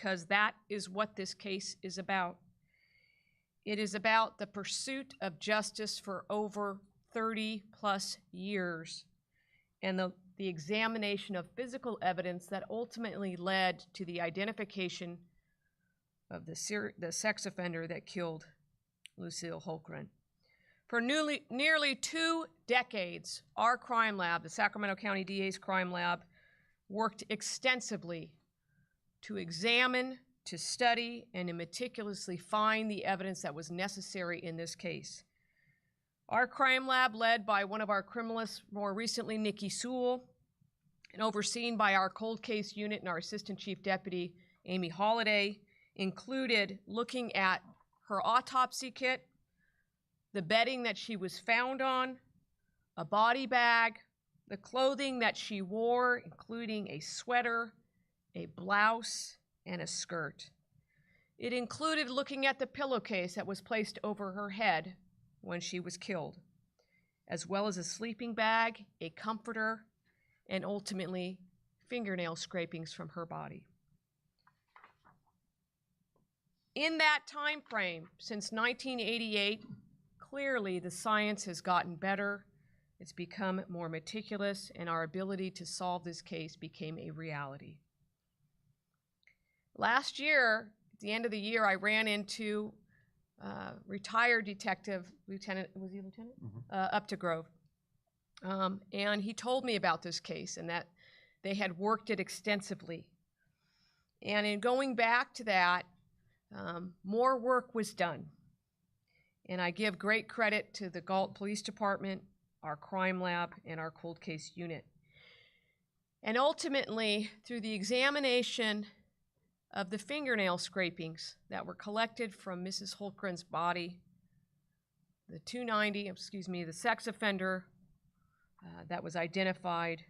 because that is what this case is about. It is about the pursuit of justice for over 30 plus years and the examination of physical evidence that ultimately led to the identification of the sex offender that killed Lucille Holmgren. For nearly 2 decades, our crime lab, the Sacramento County DA's crime lab, worked extensively to examine, to study, and to meticulously find the evidence that was necessary in this case. Our crime lab, led by one of our criminalists, more recently Nikki Sewell, and overseen by our cold case unit and our assistant chief deputy, Amy Holliday, included looking at her autopsy kit, the bedding that she was found on, a body bag, the clothing that she wore, including a sweater, a blouse, and a skirt. It included looking at the pillowcase that was placed over her head when she was killed, as well as a sleeping bag, a comforter, and ultimately fingernail scrapings from her body. In that time frame, since 1988, clearly the science has gotten better, it's become more meticulous, and our ability to solve this case became a reality. Last year, at the end of the year, I ran into retired detective, Lieutenant, was he a lieutenant? Mm-hmm. Updegrove. And he told me about this case and that they had worked it extensively. And in going back to that, more work was done. And I give great credit to the Galt Police Department, our crime lab, and our cold case unit. And ultimately, through the examination of the fingernail scrapings that were collected from Mrs. Holmgren's body, the sex offender that was identified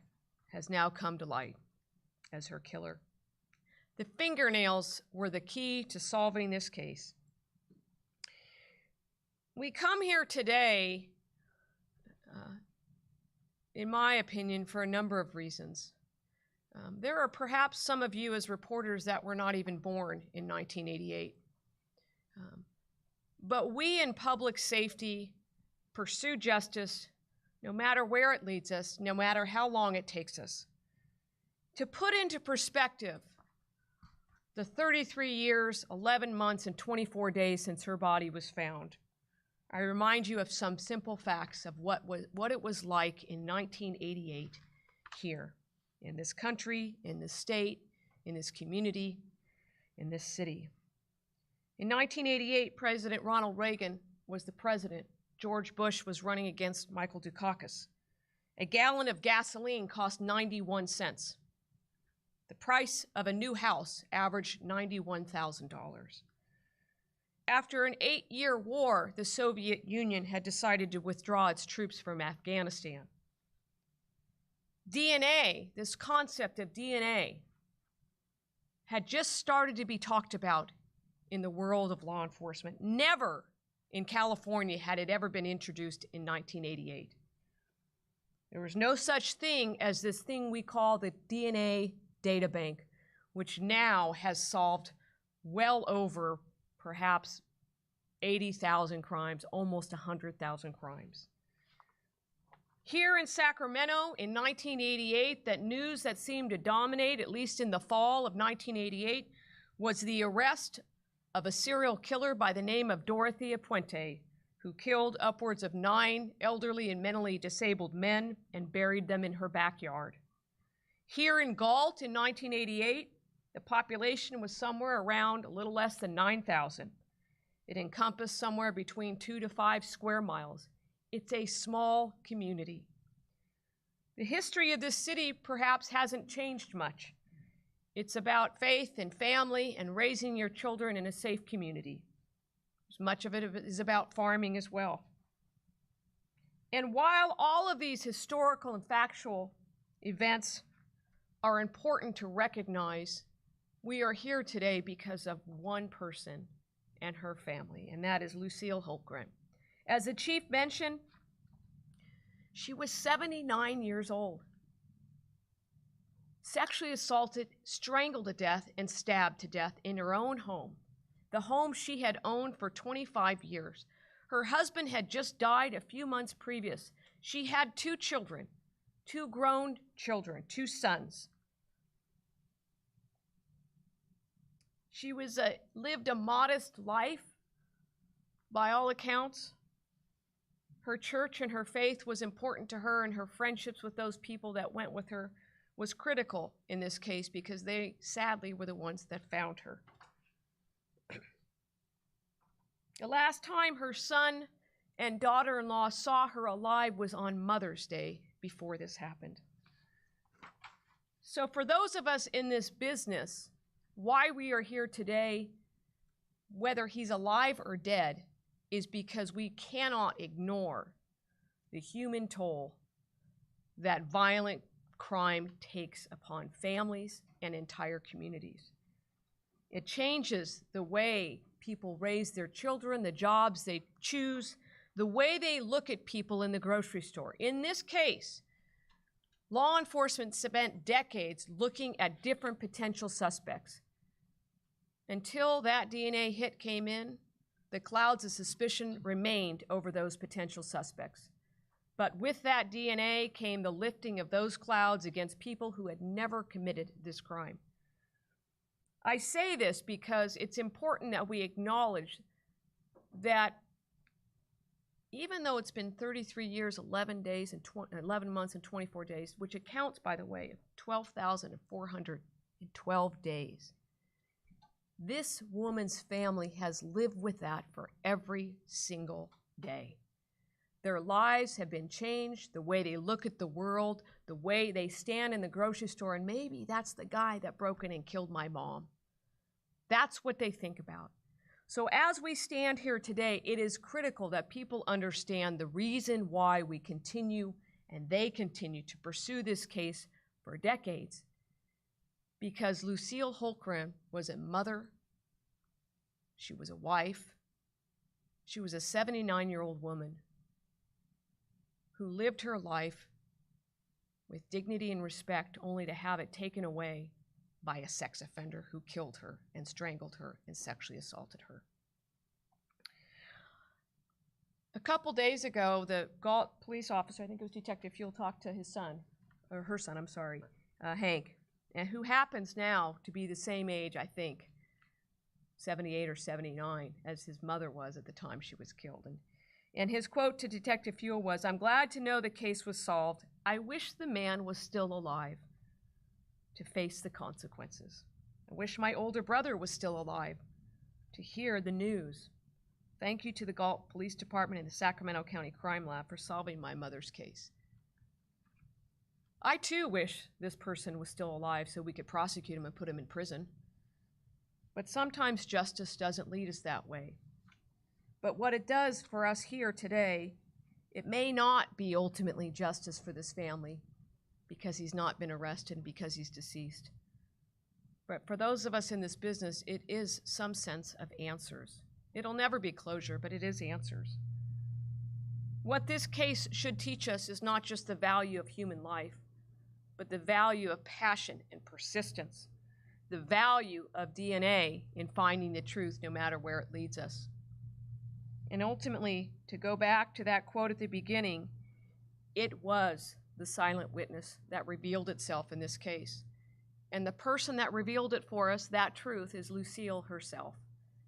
has now come to light as her killer. The fingernails were the key to solving this case. We come here today, in my opinion, for a number of reasons. There are perhaps some of you as reporters that were not even born in 1988. But we in public safety pursue justice no matter where it leads us, no matter how long it takes us. To put into perspective the 33 years, 11 months, and 24 days since her body was found, I remind you of some simple facts of what it was like in 1988 here in this country, in this state, in this community, in this city. In 1988, President Ronald Reagan was the president. George Bush was running against Michael Dukakis. A gallon of gasoline cost 91 cents. The price of a new house averaged $91,000. After an 8-year war, the Soviet Union had decided to withdraw its troops from Afghanistan. DNA, this concept of DNA, had just started to be talked about in the world of law enforcement. Never in California had it ever been introduced in 1988. There was no such thing as this thing we call the DNA data bank, which now has solved well over perhaps 80,000 crimes, almost 100,000 crimes. Here in Sacramento in 1988, that news that seemed to dominate, at least in the fall of 1988, was the arrest of a serial killer by the name of Dorothea Puente, who killed upwards of 9 elderly and mentally disabled men and buried them in her backyard. Here in Galt in 1988, the population was somewhere around a little less than 9,000. It encompassed somewhere between 2 to 5 square miles. It's a small community. The history of this city perhaps hasn't changed much. It's about faith and family and raising your children in a safe community. Much of it is about farming as well. And while all of these historical and factual events are important to recognize, we are here today because of one person and her family, and that is Lucille Holmgren. As the chief mentioned, she was 79 years old. sexually assaulted, strangled to death, and stabbed to death in her own home, the home she had owned for 25 years. Her husband had just died a few months previous. She had 2 children, 2 grown children, 2 sons. She lived a modest life, by all accounts. Her church and her faith was important to her, and her friendships with those people that went with her was critical in this case because they sadly were the ones that found her. The last time her son and daughter-in-law saw her alive was on Mother's Day before this happened. So for those of us in this business, why we are here today, whether he's alive or dead, is because we cannot ignore the human toll that violent crime takes upon families and entire communities. It changes the way people raise their children, the jobs they choose, the way they look at people in the grocery store. In this case, law enforcement spent decades looking at different potential suspects. Until that DNA hit came in, the clouds of suspicion remained over those potential suspects. But with that DNA came the lifting of those clouds against people who had never committed this crime. I say this because it's important that we acknowledge that even though it's been 33 years, 11 months and 24 days, which accounts, by the way, of 12,412 days, this woman's family has lived with that for every single day. Their lives have been changed, the way they look at the world, the way they stand in the grocery store, and maybe that's the guy that broke in and killed my mom. That's what they think about. So as we stand here today, it is critical that people understand the reason why we continue and they continue to pursue this case for decades. Because Lucille Holmgren was a mother, she was a wife, she was a 79-year-old woman who lived her life with dignity and respect only to have it taken away by a sex offender who killed her and strangled her and sexually assaulted her. A couple days ago, the Galt police officer, I think it was Detective Fuel, talked to his son, or her son, I'm sorry, Hank, and who happens now to be the same age, I think, 78 or 79, as his mother was at the time she was killed. And his quote to Detective Fuel was, "I'm glad to know the case was solved. I wish the man was still alive to face the consequences. I wish my older brother was still alive to hear the news. Thank you to the Galt Police Department and the Sacramento County Crime Lab for solving my mother's case." I too wish this person was still alive so we could prosecute him and put him in prison. But sometimes justice doesn't lead us that way. But what it does for us here today, it may not be ultimately justice for this family because he's not been arrested and because he's deceased. But for those of us in this business, it is some sense of answers. It'll never be closure, but it is answers. What this case should teach us is not just the value of human life, but the value of passion and persistence, the value of DNA in finding the truth no matter where it leads us. And ultimately, to go back to that quote at the beginning, it was the silent witness that revealed itself in this case. And the person that revealed it for us, that truth, is Lucille herself,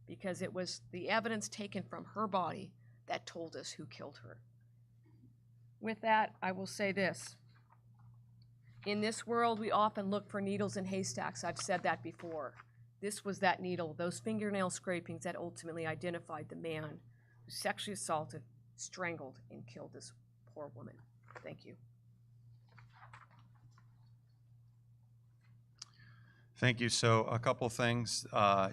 because it was the evidence taken from her body that told us who killed her. With that, I will say this. In this world, we often look for needles in haystacks. I've said that before. This was that needle, those fingernail scrapings that ultimately identified the man who sexually assaulted, strangled, and killed this poor woman. Thank you. Thank you. So a couple things.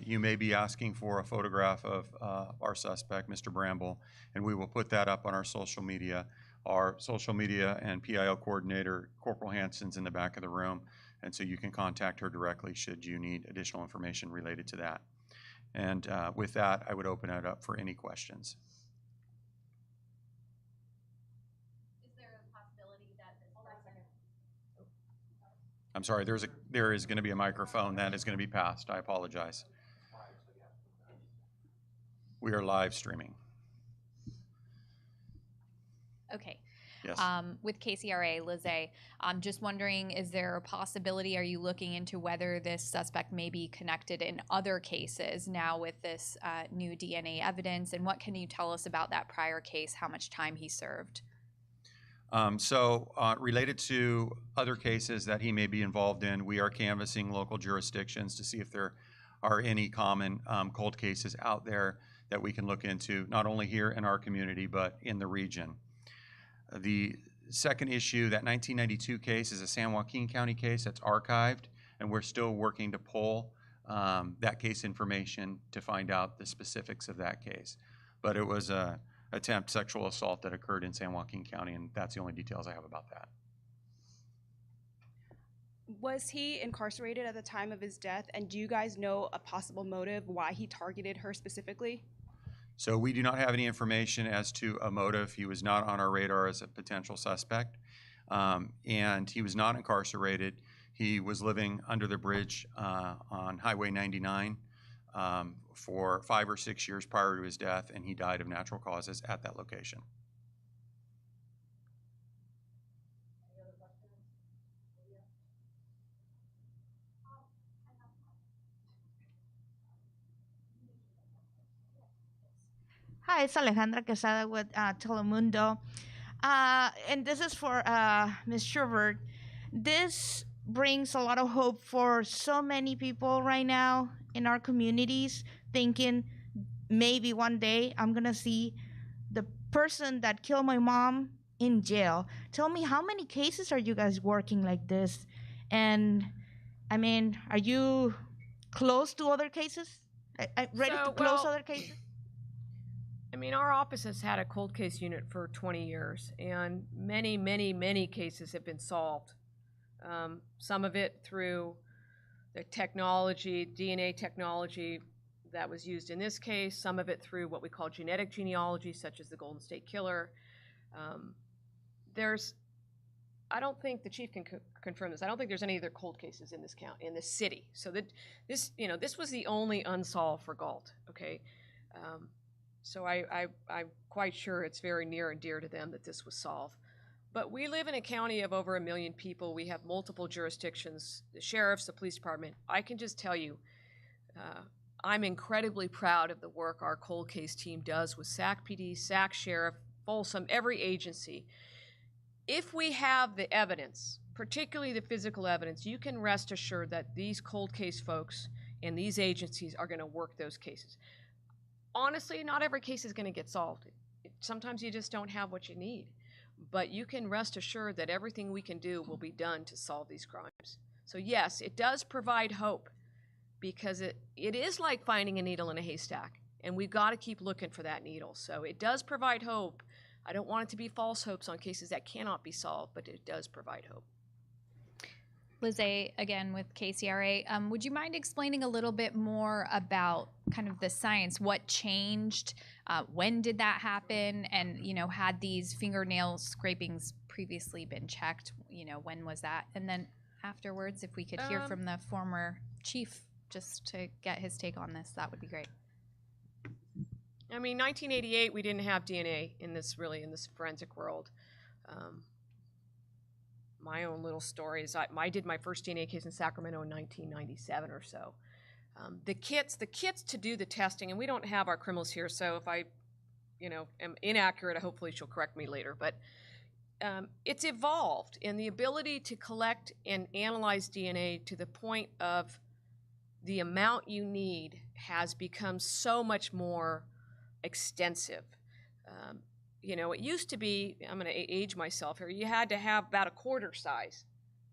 You may be asking for a photograph of our suspect, Mr. Bramble, and we will put that up on our social media. Our social media and PIL coordinator, Corporal Hansen's in the back of the room, and so you can contact her directly should you need additional information related to that. And with that, I would open it up for any questions. Is there a possibility that this person... I'm sorry, there is going to be a microphone that is going to be passed. I apologize. We are live streaming. Okay. Yes. With KCRA, Lizzie, I'm just wondering, is there a possibility, are you looking into whether this suspect may be connected in other cases now with this new DNA evidence? And what can you tell us about that prior case, how much time he served? Related to other cases that he may be involved in, we are canvassing local jurisdictions to see if there are any common cold cases out there that we can look into, not only here in our community, but in the region. The second issue, that 1992 case, is a San Joaquin County case that's archived, and we're still working to pull that case information to find out the specifics of that case. But it was a attempt sexual assault that occurred in San Joaquin County, and that's the only details I have about that. Was he incarcerated at the time of his death, and do you guys know a possible motive why he targeted her specifically? So we do not have any information as to a motive. He was not on our radar as a potential suspect, and he was not incarcerated. He was living under the bridge on Highway 99 for 5 or 6 years prior to his death, and he died of natural causes at that location. Hi, it's Alejandra Quesada with Telemundo. And this is for Ms. Schubert. This brings a lot of hope for so many people right now in our communities, thinking maybe one day I'm going to see the person that killed my mom in jail. Tell me, how many cases are you guys working like this? And, I mean, are you close to other cases? Ready to close other cases? I mean, our office has had a cold case unit for 20 years, and many, many, many cases have been solved. Some of it through the technology, DNA technology that was used in this case, some of it through what we call genetic genealogy, such as the Golden State Killer. I don't think the chief can confirm this. I don't think there's any other cold cases in this city. So that this was the only unsolved for Galt. Okay. So I'm quite sure it's very near and dear to them that this was solved. But we live in a county of over 1 million people. We have multiple jurisdictions, the sheriffs, the police department. I can just tell you, I'm incredibly proud of the work our cold case team does with SAC PD, SAC Sheriff, Folsom, every agency. If we have the evidence, particularly the physical evidence, you can rest assured that these cold case folks and these agencies are going to work those cases. Honestly, not every case is going to get solved. Sometimes you just don't have what you need. But you can rest assured that everything we can do will be done to solve these crimes. So yes, it does provide hope, because it is like finding a needle in a haystack, and we've got to keep looking for that needle. So it does provide hope. I don't want it to be false hopes on cases that cannot be solved, but it does provide hope. Lizzie, again with KCRA, would you mind explaining a little bit more about kind of the science? What changed? When did that happen? And, had these fingernail scrapings previously been checked? When was that? And then afterwards, if we could hear from the former chief just to get his take on this, that would be great. I mean, 1988, we didn't have DNA in this forensic world. My own little story is I did my first DNA case in Sacramento in 1997 or so. The kits to do the testing, and we don't have our criminals here, so if I, am inaccurate, hopefully she'll correct me later, but it's evolved in the ability to collect and analyze DNA to the point of the amount you need has become so much more extensive. It used to be, I'm going to age myself here, you had to have about a quarter size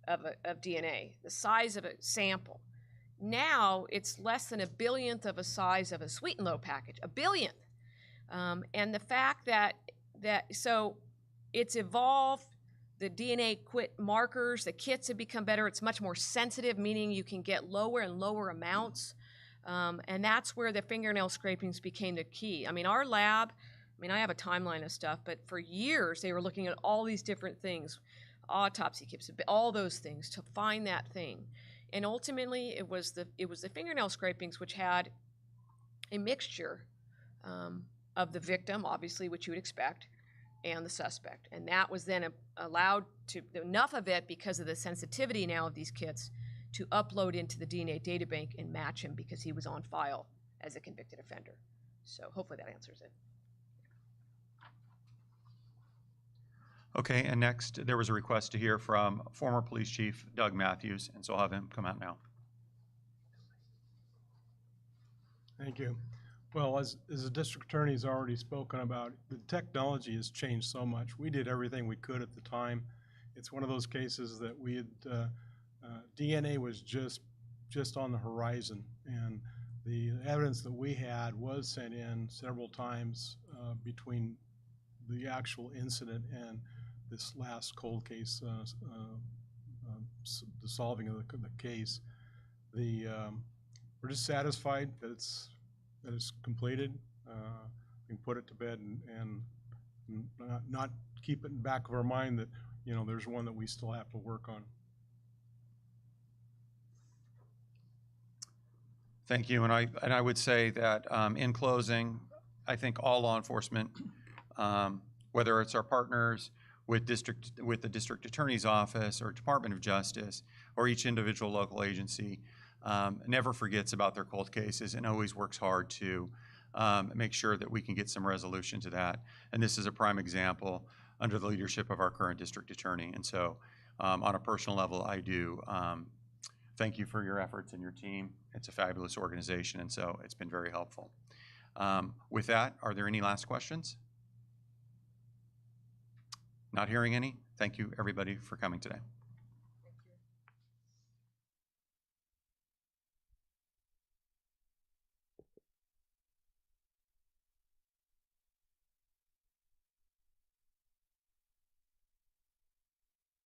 of DNA, the size of a sample. Now it's less than 1 billionth of a size of a sweet and low package, 1 billionth. And the fact that so it's evolved, the DNA quit markers, the kits have become better. It's much more sensitive, meaning you can get lower and lower amounts. And that's where the fingernail scrapings became the key. I mean, our lab, I have a timeline of stuff, but for years they were looking at all these different things. autopsy kits, all those things to find that thing. And ultimately, it was the fingernail scrapings, which had a mixture of the victim, obviously, which you would expect, and the suspect. And that was then allowed to, enough of it because of the sensitivity now of these kits, to upload into the DNA databank and match him because he was on file as a convicted offender. So hopefully that answers it. Okay, and next, there was a request to hear from former Police Chief Doug Matthews, and so I'll have him come out now. Thank you. Well, as the district attorney's already spoken about, the technology has changed so much. We did everything we could at the time. It's one of those cases that we had, DNA was just on the horizon, and the evidence that we had was sent in several times between the actual incident and this last cold case, the solving of the case. We're just satisfied that it's completed. We can put it to bed and not keep it in the back of our mind that, you know, there's one that we still have to work on. Thank you, and I would say that in closing, I think all law enforcement, whether it's our partners with the district attorney's office or Department of Justice or each individual local agency, never forgets about their cold cases and always works hard to make sure that we can get some resolution to that. And this is a prime example under the leadership of our current district attorney. And so on a personal level, I do thank you for your efforts and your team. It's a fabulous organization, and so it's been very helpful. With that, are there any last questions? Not hearing any. Thank you, everybody, for coming today.